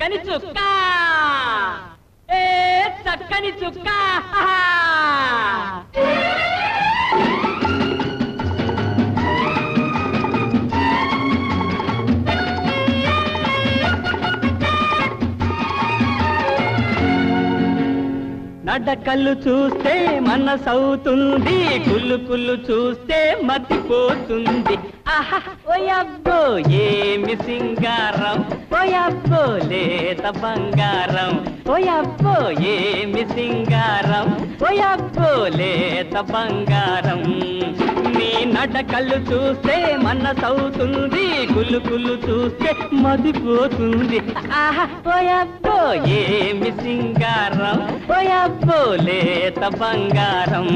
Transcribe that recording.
చక్కని చుక్క ఏ చక్కని చుక్క నడకళ్ళు చూస్తే మనసవుతుంది కుళ్ళు కుళ్ళు చూస్తే మతిపోతుంది ఆహా ఓయబ్బో ఏమి సింగారం ఓయబ్బో లేత బంగారం ఓయబ్బో ఏమి సింగారం ఓయబ్బో లేత బంగారం నీ నడకళ్ళు చూస్తే మనసవుతుంది కుళ్ళు కుళ్ళు చూస్తే మతిపోతుంది ఆహా ఓయబ్బో ఏమి సింగారం ఓయబ్బో లేత బంగారం